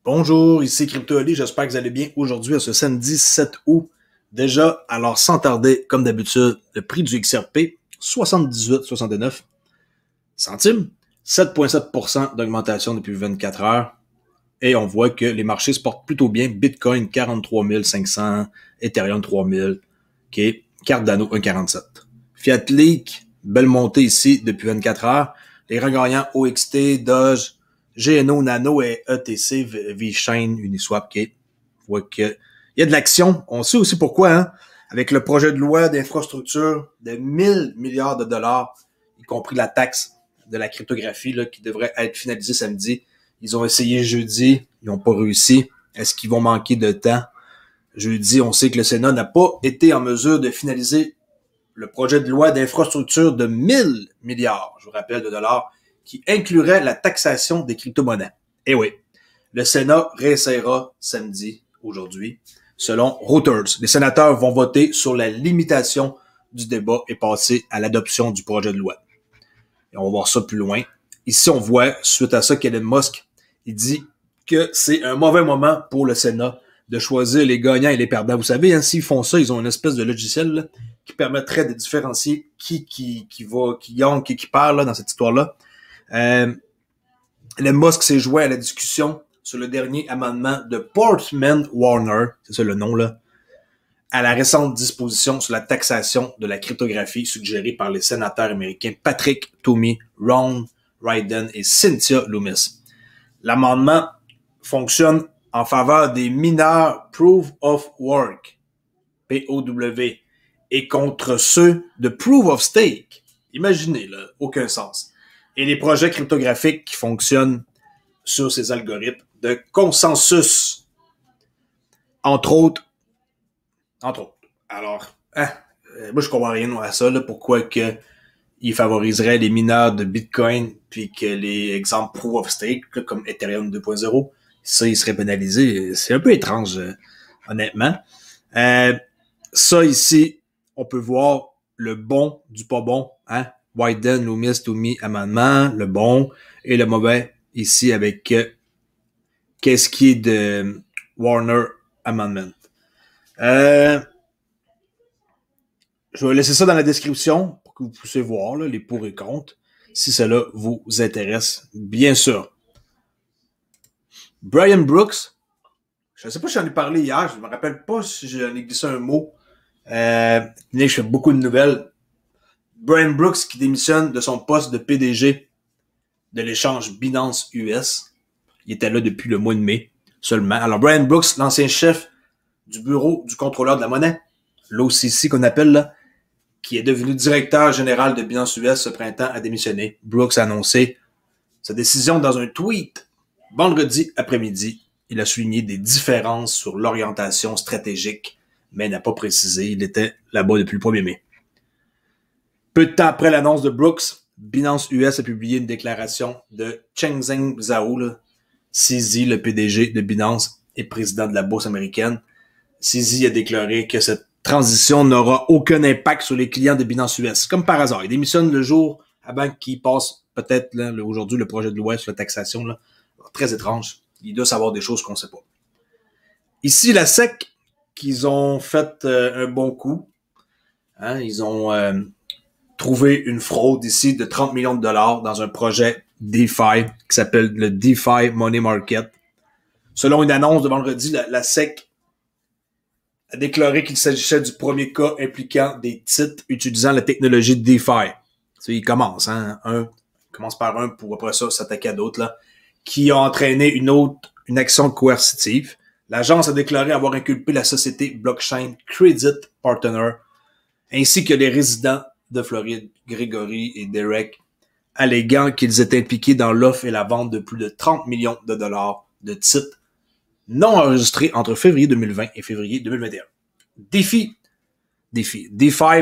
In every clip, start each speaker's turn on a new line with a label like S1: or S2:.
S1: Bonjour, ici Crypto Ali, j'espère que vous allez bien aujourd'hui à ce samedi 7 août. Déjà, alors sans tarder, comme d'habitude, le prix du XRP, 78,69 centimes, 7,7% d'augmentation depuis 24 heures. Et on voit que les marchés se portent plutôt bien. Bitcoin, 43 500, Ethereum, 3000, OK, Cardano, 1,47. Fiat Leak, belle montée ici depuis 24 heures. Les grands gagnants, OXT, Doge, GNO, Nano et ETC, VeChain, Uniswap, OK. On voit qu'il y a de l'action. On sait aussi pourquoi, hein, avec le projet de loi d'infrastructure de 1000 milliards de dollars, y compris la taxe de la cryptographie là, qui devrait être finalisée samedi. Ils ont essayé jeudi, ils n'ont pas réussi. Est-ce qu'ils vont manquer de temps? Jeudi, on sait que le Sénat n'a pas été en mesure de finaliser le projet de loi d'infrastructure de 1000 milliards, je vous rappelle, de dollars, qui inclurait la taxation des crypto-monnaies. Et oui, le Sénat réessayera samedi, aujourd'hui, selon Reuters. Les sénateurs vont voter sur la limitation du débat et passer à l'adoption du projet de loi. Et on va voir ça plus loin. Ici, on voit, suite à ça, qu'Elon Musk, il dit que c'est un mauvais moment pour le Sénat de choisir les gagnants et les perdants. Vous savez, hein, s'ils font ça, ils ont une espèce de logiciel là, qui permettrait de différencier qui gagne, qui perd là, dans cette histoire-là. Elon Musk s'est joint à la discussion sur le dernier amendement de Portman Warner, c'est ça le nom là, à la récente disposition sur la taxation de la cryptographie suggérée par les sénateurs américains Patrick Toomey, Ron Wyden et Cynthia Lummis. L'amendement fonctionne en faveur des mineurs Proof of Work, POW, et contre ceux de Proof of Stake. Imaginez, là, aucun sens. Et les projets cryptographiques qui fonctionnent sur ces algorithmes de consensus. Entre autres. Alors, moi je comprends rien à ça, là, pourquoi que il favoriserait les mineurs de Bitcoin, puis que les exemples Proof of Stake, là, comme Ethereum 2.0, ça, il serait pénalisé. C'est un peu étrange, honnêtement. Ça, ici, on peut voir le bon du pas bon, hein? Wyden, Lummis, Toomey, amendement, le bon, et le mauvais, ici, avec qu'est-ce qui est de Warner Amendment. Je vais laisser ça dans la description pour que vous puissiez voir là, les pour et contre, si cela vous intéresse, bien sûr. Brian Brooks, je ne sais pas si j'en ai parlé hier, je ne me rappelle pas si j'en ai glissé un mot. Je fais beaucoup de nouvelles. Brian Brooks qui démissionne de son poste de PDG de l'échange Binance US. Il était là depuis le mois de mai seulement. Alors Brian Brooks, l'ancien chef du bureau du contrôleur de la monnaie, l'OCC qu'on appelle là, qui est devenu directeur général de Binance US ce printemps, a démissionné. Brooks a annoncé sa décision dans un tweet vendredi après-midi. Il a souligné des différences sur l'orientation stratégique, mais n'a pas précisé. Il était là-bas depuis le 1er mai. Peu de temps après l'annonce de Brooks, Binance US a publié une déclaration de Changpeng Zhao, CZ, le PDG de Binance et président de la bourse américaine. CZ a déclaré que cette transition n'aura aucun impact sur les clients de Binance US. Comme par hasard, il démissionne le jour avant qu'il passe peut-être là, aujourd'hui le projet de loi sur la taxation. Là. Très étrange. Il doit savoir des choses qu'on ne sait pas. Ici, la SEC, qu'ils ont fait un bon coup. Hein, ils ont trouvé une fraude ici de 30 millions de dollars dans un projet DeFi qui s'appelle le DeFi Money Market. Selon une annonce de vendredi, la SEC a déclaré qu'il s'agissait du premier cas impliquant des titres utilisant la technologie DeFi. Il commence, hein, commence par un pour après ça s'attaquer à d'autres, là, qui a entraîné une action coercitive. L'agence a déclaré avoir inculpé la société blockchain Credit Partner, ainsi que les résidents de Floride, Gregory et Derek, alléguant qu'ils étaient impliqués dans l'offre et la vente de plus de 30 millions de dollars de titres non enregistrés entre février 2020 et février 2021. DeFi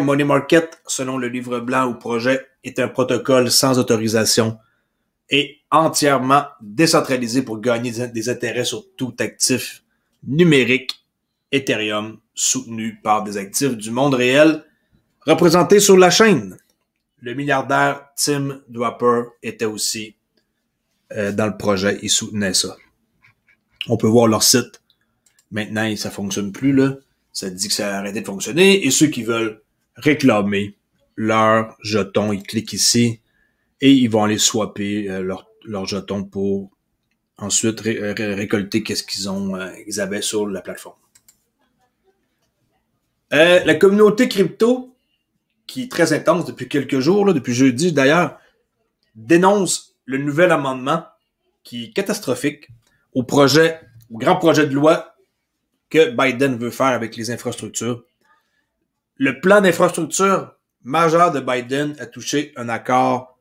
S1: Money Market, selon le livre blanc au projet, est un protocole sans autorisation et entièrement décentralisé pour gagner des intérêts sur tout actif numérique Ethereum soutenu par des actifs du monde réel représentés sur la chaîne. Le milliardaire Tim Draper était aussi dans le projet, il soutenait ça. On peut voir leur site. Maintenant, ça fonctionne plus, là. Ça dit que ça a arrêté de fonctionner. Et ceux qui veulent réclamer leur jeton, ils cliquent ici et ils vont aller swapper leur jeton pour ensuite récolter qu'est-ce qu'ils avaient sur la plateforme. La communauté crypto, qui est très intense depuis quelques jours, là, depuis jeudi d'ailleurs, dénonce le nouvel amendement qui est catastrophique au grand projet de loi que Biden veut faire avec les infrastructures. Le plan d'infrastructure majeur de Biden a touché un accord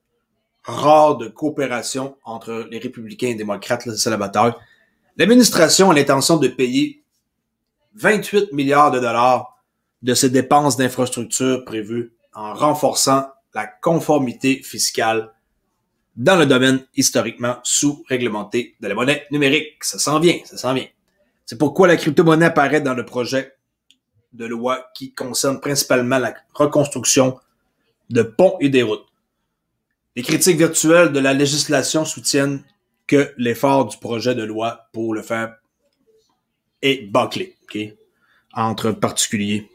S1: rare de coopération entre les républicains et les démocrates, là, c'est ça la bataille. L'administration a l'intention de payer 28 milliards de dollars de ses dépenses d'infrastructure prévues en renforçant la conformité fiscale dans le domaine historiquement sous-réglementé de la monnaie numérique. Ça s'en vient, ça s'en vient. C'est pourquoi la crypto-monnaie apparaît dans le projet de loi qui concerne principalement la reconstruction de ponts et des routes. Les critiques virtuelles de la législation soutiennent que l'effort du projet de loi pour le faire est bâclé, okay, entre particuliers.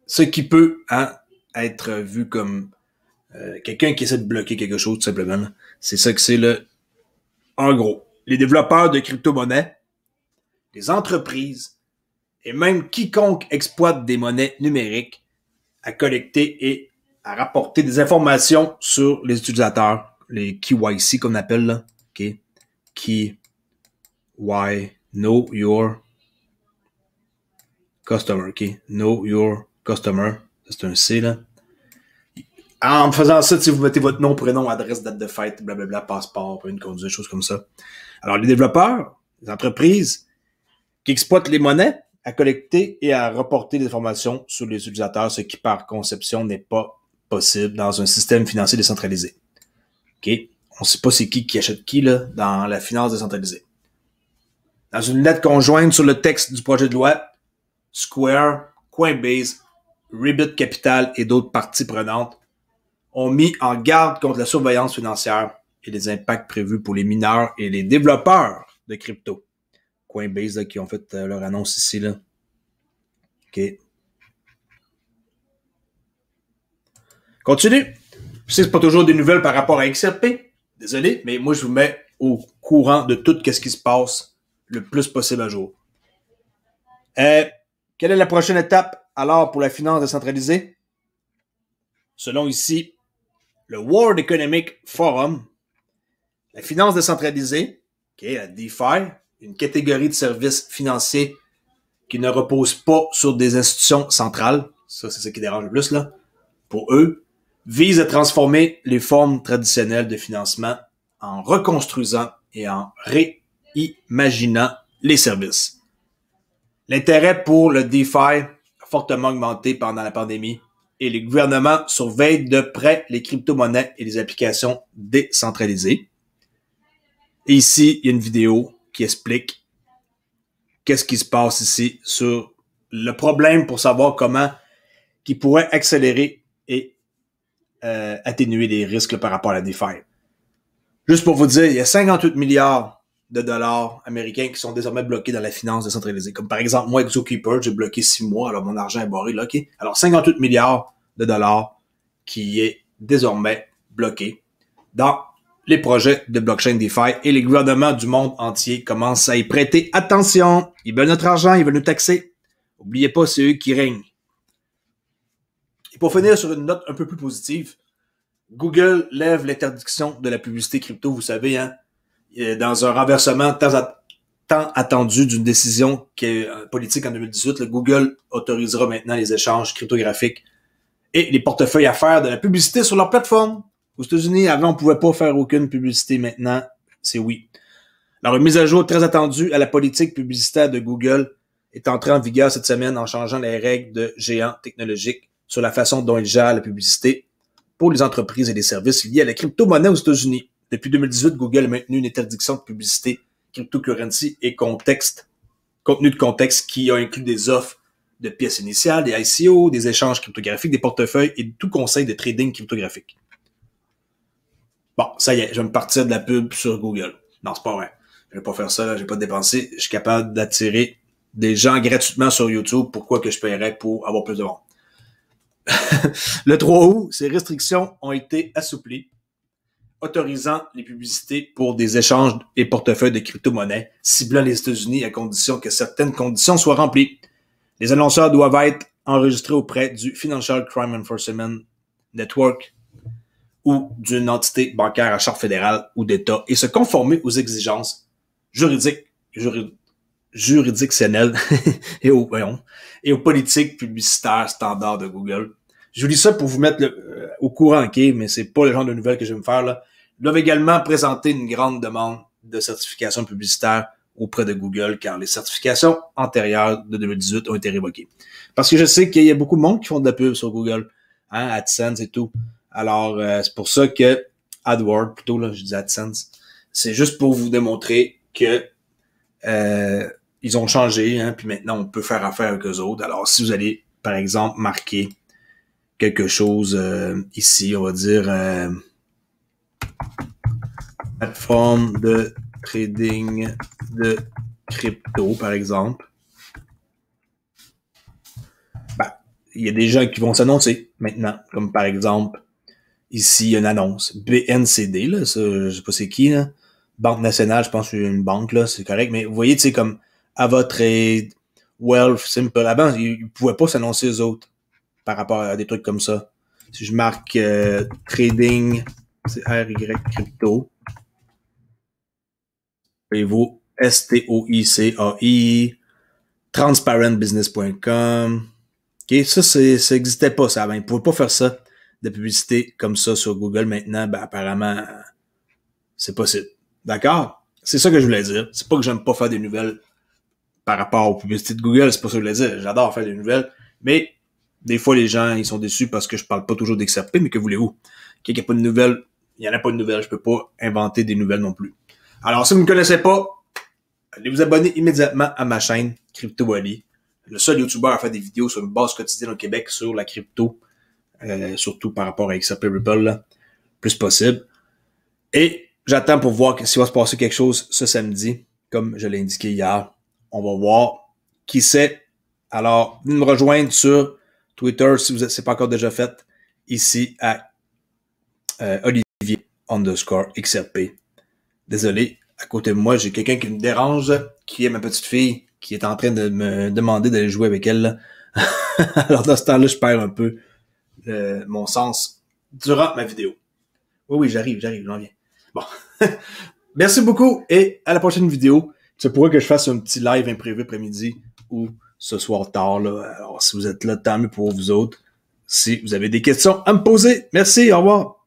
S1: Ce qui peut être vu comme quelqu'un qui essaie de bloquer quelque chose, tout simplement. C'est ça que c'est en gros. Les développeurs de crypto-monnaies, les entreprises et même quiconque exploite des monnaies numériques à collecter et à rapporter des informations sur les utilisateurs, les KYC qu'on appelle là, ok, Know Your Customer, ok, Know Your Customer, c'est un C là. En faisant ça, si vous mettez votre nom, prénom, adresse, date de fête, blablabla, passeport, permis de conduire, choses comme ça. Alors les développeurs, les entreprises qui exploitent les monnaies à collecter et à reporter des informations sur les utilisateurs, ce qui par conception n'est pas possible dans un système financier décentralisé. OK? On ne sait pas c'est qui achète qui là, dans la finance décentralisée. Dans une lettre conjointe sur le texte du projet de loi, Square, Coinbase, Ribbit Capital et d'autres parties prenantes ont mis en garde contre la surveillance financière et les impacts prévus pour les mineurs et les développeurs de crypto. Coinbase là, qui ont fait leur annonce ici. Là. OK. Continue. Je sais que c'est pas toujours des nouvelles par rapport à XRP. Désolé, mais moi, je vous mets au courant de tout ce qui se passe le plus possible à jour. Quelle est la prochaine étape, alors, pour la finance décentralisée? Selon ici, le World Economic Forum, la finance décentralisée, okay, la DeFi, une catégorie de services financiers qui ne repose pas sur des institutions centrales, ça c'est ce qui dérange le plus là, pour eux, vise à transformer les formes traditionnelles de financement en reconstruisant et en réimaginant les services. L'intérêt pour le DeFi a fortement augmenté pendant la pandémie et les gouvernements surveillent de près les crypto-monnaies et les applications décentralisées. Et ici, il y a une vidéo qui explique qu'est-ce qui se passe ici sur le problème pour savoir comment qui pourrait accélérer et atténuer les risques là, par rapport à la DeFi. Juste pour vous dire, il y a 58 milliards de dollars américains qui sont désormais bloqués dans la finance décentralisée. Comme par exemple, moi, ExoKeeper, j'ai bloqué 6 mois, alors mon argent est barré là, OK? Alors, 58 milliards de dollars qui est désormais bloqué dans les projets de blockchain DeFi et les gouvernements du monde entier commencent à y prêter attention. Ils veulent notre argent, ils veulent nous taxer. N'oubliez pas, c'est eux qui règnent. Et pour finir sur une note un peu plus positive, Google lève l'interdiction de la publicité crypto, vous savez, hein, dans un renversement tant attendu d'une décision qui est politique en 2018, le Google autorisera maintenant les échanges cryptographiques et les portefeuilles à faire de la publicité sur leur plateforme. Aux États-Unis, avant, on pouvait pas faire aucune publicité. Maintenant, c'est oui. Alors, une mise à jour très attendue à la politique publicitaire de Google est entrée en vigueur cette semaine en changeant les règles de géants technologiques sur la façon dont ils gèrent la publicité pour les entreprises et les services liés à la crypto-monnaie aux États-Unis. Depuis 2018, Google a maintenu une interdiction de publicité, cryptocurrency et contenu de contexte qui a inclus des offres de pièces initiales, des ICO, des échanges cryptographiques, des portefeuilles et tout conseil de trading cryptographique. Bon, ça y est, je vais me partir de la pub sur Google. Non, c'est pas vrai. Je vais pas faire ça, là, je vais pas dépenser. Je suis capable d'attirer des gens gratuitement sur YouTube. Pourquoi que je paierais pour avoir plus de monde? Le 3 août, ces restrictions ont été assouplies, autorisant les publicités pour des échanges et portefeuilles de crypto-monnaies, ciblant les États-Unis à condition que certaines conditions soient remplies. Les annonceurs doivent être enregistrés auprès du Financial Crime Enforcement Network ou d'une entité bancaire à charte fédérale ou d'État et se conformer aux exigences juridictionnelles et aux politiques publicitaires standards de Google. Je vous dis ça pour vous mettre au courant, ok, mais c'est pas le genre de nouvelles que je vais me faire, là. Ils doivent également présenter une grande demande de certification publicitaire auprès de Google, car les certifications antérieures de 2018 ont été révoquées. Parce que je sais qu'il y a beaucoup de monde qui font de la pub sur Google, hein, AdSense et tout. Alors, c'est pour ça que AdWords, plutôt, là, je dis AdSense, c'est juste pour vous démontrer que ils ont changé, hein, puis maintenant, on peut faire affaire avec eux autres. Alors, si vous allez, par exemple, marquer quelque chose ici, on va dire plateforme de trading de crypto, par exemple. Ben, il y a des gens qui vont s'annoncer maintenant, comme par exemple, ici, il y a une annonce. BNCD, là, ça, je sais pas c'est qui, là. Banque nationale, je pense que c'est une banque, là, c'est correct, mais vous voyez, tu sais, comme Avatrade, Wealth, Simple, avant, ils pouvaient pas s'annoncer eux autres par rapport à des trucs comme ça. Si je marque trading, c'est RY crypto, voyez-vous, STOICAI, transparentbusiness.com. OK, ça existait pas, ça avant. Ils pouvaient pas faire ça, de publicité comme ça sur Google. Maintenant, ben, apparemment, c'est possible. D'accord? C'est ça que je voulais dire. C'est pas que j'aime pas faire des nouvelles par rapport aux publicités de Google, c'est pas ça que je voulais dire. J'adore faire des nouvelles, mais des fois, les gens, ils sont déçus parce que je parle pas toujours d'XRP, mais que voulez-vous? Qu'il n'y a pas de nouvelles, il y en a pas de nouvelles. Je peux pas inventer des nouvelles non plus. Alors, si vous ne me connaissez pas, allez vous abonner immédiatement à ma chaîne Crypto Wally. Le seul YouTuber à faire des vidéos sur une base quotidienne au Québec sur la crypto, surtout par rapport à XRP Ripple, là, plus possible. Et j'attends pour voir s'il va se passer quelque chose ce samedi, comme je l'ai indiqué hier. On va voir qui c'est. Alors, venez me rejoindre sur Twitter si vous c'est pas encore déjà fait, ici à Olivier_XRP. Désolé, à côté de moi, j'ai quelqu'un qui me dérange, qui est ma petite fille, qui est en train de me demander d'aller jouer avec elle. Là. Alors, dans ce temps-là, je perds un peu mon sens durant ma vidéo. Oui, j'arrive, j'en viens. Bon. Merci beaucoup et à la prochaine vidéo. Ça pourrait que je fasse un petit live imprévu après-midi ou ce soir tard. Là. Alors, si vous êtes là, tant mieux pour vous autres. Si vous avez des questions à me poser, merci, au revoir.